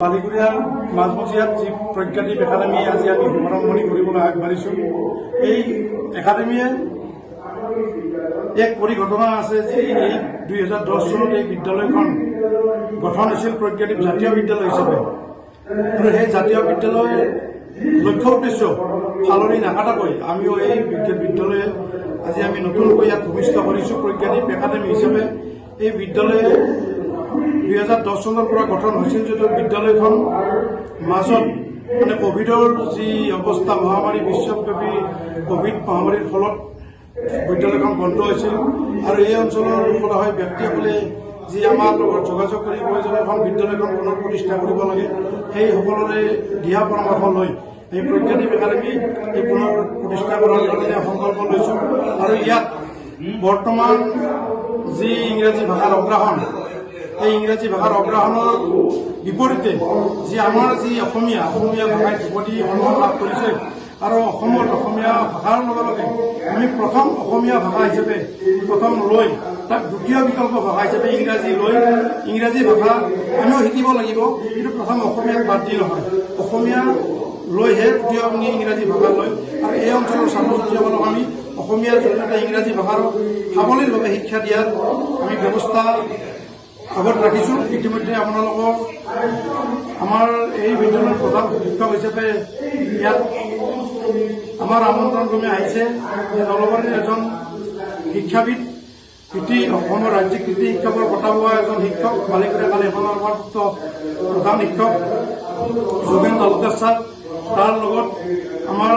বালিগুৰিয়াৰ মাজমজিয়াত যি প্ৰজ্ঞাদ্বীপ একাডেমি আজি আমি শুভাৰম্ভণি কৰিবলৈ আগবাঢ়িছোঁ। এই একাডেমিয়ে এক পৰিঘটনা আছে যে এই 2010 চনত এই বিদ্যালয়খন গঠন হৈছিল প্ৰজ্ঞাদ্বীপ জাতীয় বিদ্যালয় হিচাপে, আৰু সেই জাতীয় বিদ্যালয়ৰ লক্ষ্য উদ্দেশ্য ফালনি নাকাটাকৈ আমিও এই বিদ্যালয়ে আজি আমি নতুনকৈ ইয়াত ভূমিষ্ঠ কৰিছোঁ প্ৰজ্ঞাদ্বীপ একাডেমি হিচাপে। এই বিদ্যালয়ে 2010 চনৰ পৰা গঠন হৈছিল যদিও বিদ্যালয়খন মাজত কোভিডৰ যি অৱস্থা, মহামাৰী বিশ্বব্যাপী কোভিড মহামাৰীৰ ফলত বিদ্যালয়খন বন্ধ হৈছিল, আৰু এই অঞ্চলৰ পৰা হয় ব্যক্তিসকলে যি আমাৰ লগত যোগাযোগ কৰি কয় যে এখন বিদ্যালয়খন পুনৰ প্ৰতিষ্ঠা কৰিব লাগে, সেই সকলোৰে দিহা পৰামৰ্শ লৈ এই প্ৰজ্ঞাদ্বীপ একাডেমি এই পুনৰ প্ৰতিষ্ঠা কৰাৰ কাৰণে সংকল্প লৈছোঁ। আৰু ইয়াত বৰ্তমান যি ইংৰাজী ভাষাৰ অগ্ৰাহন, এই ইংৰাজী ভাষাৰ অগ্ৰহণৰ বিপৰীতে যি আমাৰ যি অসমীয়া ভাষাই ধ্ৰুপদী সন্মান লাভ কৰিছে, আৰু অসমত অসমীয়া ভাষাৰ লগে লগে আমি প্ৰথম অসমীয়া ভাষা হিচাপে প্ৰথম লৈ তাক দ্বিতীয় বিকল্প ভাষা হিচাপে ইংৰাজী লৈ ইংৰাজী ভাষা আমিও শিকিব লাগিব, কিন্তু প্ৰথম অসমীয়াক বাদ দি নহয়, অসমীয়া লৈহে দ্বিতীয় আমি ইংৰাজী ভাষা লৈ, আৰু এই অঞ্চলৰ ছাত্ৰ ছাত্ৰীসকলক আমি অসমীয়াৰ জৰিয়তে ইংৰাজী ভাষাৰ সাৱলীলভাৱে শিক্ষা দিয়াৰ আমি ব্যৱস্থা আগত ৰাখিছোঁ। ইতিমধ্যে আপোনালোকক আমাৰ এই বিদ্যালয়ৰ প্ৰধান শিক্ষক হিচাপে ইয়াত আমাৰ আমন্ত্ৰণক্ৰমে আহিছে নলবাৰীৰ এজন শিক্ষাবিদ, অসমৰ ৰাজ্যিক কৃতি শিক্ষকৰ বঁটা পোৱা এজন শিক্ষক, বালিগুৰিয়া কালেখনৰ ভাৰপ্ৰাপ্ত প্ৰধান শিক্ষক যোগেন তালুকদাৰ ছাৰ, তাৰ লগত আমাৰ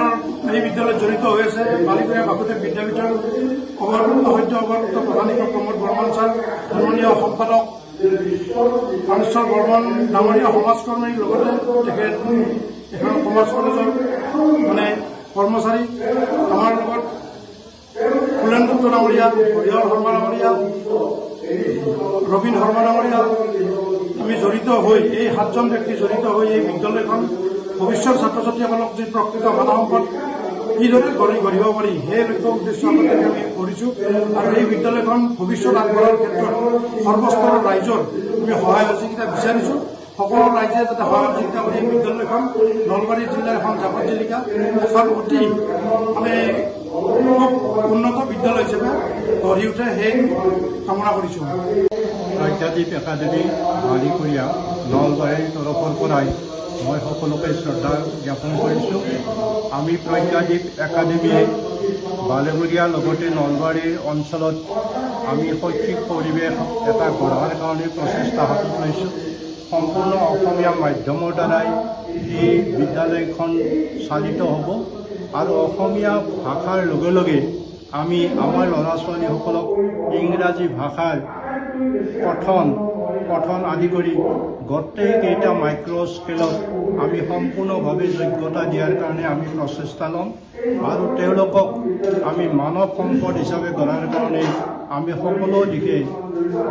এই বিদ্যালয়ত জড়িত হৈ আছে বালিগুৰিয়া বাসুদেৱ বিদ্যাপীঠৰ অভাৰপ্ৰাপ্ত প্ৰধান শিক্ষক প্ৰমোদ বৰ্মন ছাৰ, সন্মানীয় সম্পাদক কামেশ্বৰ বৰ্মন ডাঙৰীয়া সমাজকৰ্মীৰ লগতে তেখেত এখন কমাৰ্চ কলেজৰ কৰ্মচাৰী, আমাৰ লগত ফুলেন দত্ত ডাঙৰীয়া, হৰিহৰ শৰ্মা ডাঙৰীয়া, ৰবীন শৰ্মা ডাঙৰীয়া, আমি জড়িত হৈ এই 7জন ব্যক্তি জড়িত হৈ এই বিদ্যালয়খন ভৱিষ্যত ছাত্ৰ ছাত্ৰীসকলক যি প্ৰকৃত মানৱ সম্পদ কিদৰে গঢ়িব পাৰি সেই লক্ষ্য উদ্দেশ্য আগতে আমি কৰিছোঁ। আৰু এই বিদ্যালয়খন ভৱিষ্যত আগবঢ়াৰ ক্ষেত্ৰত সৰ্বস্তৰৰ ৰাইজৰ আমি সহায় সহযোগিতা বিচাৰিছোঁ। সকলো ৰাইজে যাতে সহায় সহযোগিতা কৰি এই বিদ্যালয়খন নলবাৰী জিলাৰ এখন জাকত জিলিকা এখন অতি খুব উন্নত বিদ্যালয় হিচাপে গঢ়ি উঠে, সেই কামনা কৰিছোঁ। প্ৰজ্ঞাদ্বীপ একাডেমি বালিগুৰিয়া নলবাৰীৰ তৰফৰ পৰাই মই সকলোকে শ্ৰদ্ধা জ্ঞাপন কৰিছোঁ। আমি প্ৰজ্ঞাদ্বীপ একাডেমীয়ে বালিগুৰিয়াৰ লগতে নলবাৰীৰ অঞ্চলত আমি শৈক্ষিক পৰিৱেশ এটা গঢ়াৰ কাৰণে প্ৰচেষ্টা হাতত লৈছোঁ। সম্পূৰ্ণ অসমীয়া মাধ্যমৰ দ্বাৰাই এই বিদ্যালয়খন চালিত হ'ব, আৰু অসমীয়া ভাষাৰ লগে লগে আমি আমাৰ ল'ৰা ছোৱালীসকলক ইংৰাজী ভাষাৰ পঠন আদি কৰি গোটেইকেইটা মাইক্ৰ' স্কেলত আমি সম্পূৰ্ণভাৱে যোগ্যতা দিয়াৰ কাৰণে আমি প্ৰচেষ্টা ল'ম, আৰু তেওঁলোকক আমি মানৱ সম্পদ হিচাপে গঢ়াৰ কাৰণে আমি সকলো দিশে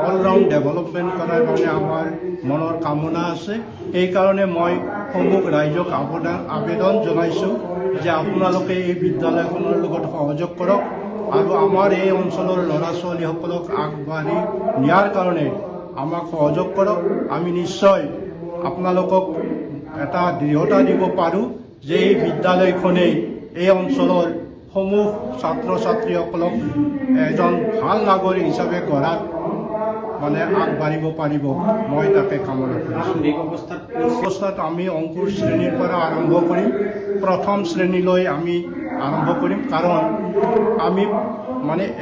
অলৰাউণ্ড ডেভেলপমেণ্ট কৰাৰ কাৰণে আমাৰ মনৰ কামনা আছে। সেইকাৰণে মই সমূহ ৰাইজক আবেদন জনাইছোঁ যে আপোনালোকে এই বিদ্যালয়খনৰ লগত সহযোগ কৰক, আৰু আমাৰ এই অঞ্চলৰ ল'ৰা ছোৱালীসকলক আগবাঢ়ি নিয়াৰ কাৰণে আমাক সহযোগ কৰক। আমি নিশ্চয় আপোনালোকক এটা দৃঢ়তা দিব পাৰোঁ যে এই বিদ্যালয়খনেই এই অঞ্চলৰ সমূহ ছাত্ৰ ছাত্ৰীসকলক এজন ভাল নাগৰিক হিচাপে গঢ়াত আগবাঢ়িব পাৰিব, মই তাকে কামনা কৰিছোঁ। অৱস্থাত আমি অংকুৰ শ্ৰেণীৰ পৰা আৰম্ভ কৰিম, প্ৰথম শ্ৰেণীলৈ আমি আৰম্ভ কৰিম, কাৰণ আমি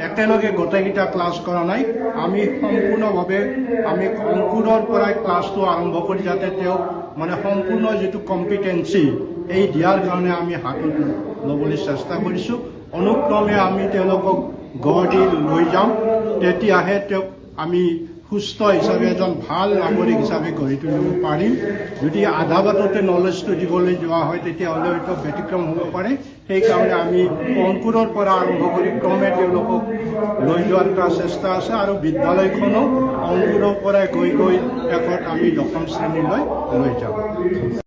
একেলগে গোটেইকেইটা ক্লাছ কৰা নাই। আমি সম্পূৰ্ণভাৱে আমি অংকুৰৰ পৰাই ক্লাছটো আৰম্ভ কৰি যাতে তেওঁক সম্পূৰ্ণ যিটো কম্পিটেঞ্চি এই দিয়াৰ কাৰণে আমি হাতত ল'বলৈ চেষ্টা কৰিছোঁ। অনুক্ৰমে আমি তেওঁলোকক গঢ় দি লৈ যাম, তেতিয়াহে তেওঁক আমি সুস্থ হিচাপে এজন ভাল নাগৰিক হিচাপে গঢ়ি তুলিব পাৰিম। যদি আধা বাটতে নলেজটো দিবলৈ যোৱা হয় তেতিয়াহ'লে হয়তো ব্যতিক্ৰম হ'ব পাৰে। সেইকাৰণে আমি অংকুৰৰ পৰা আৰম্ভ কৰি ক্ৰমে তেওঁলোকক লৈ যোৱাৰ এটা চেষ্টা আছে, আৰু বিদ্যালয়খনো অংকুৰৰ পৰাই গৈ শেষত আমি 10ম শ্ৰেণীলৈ লৈ যাম।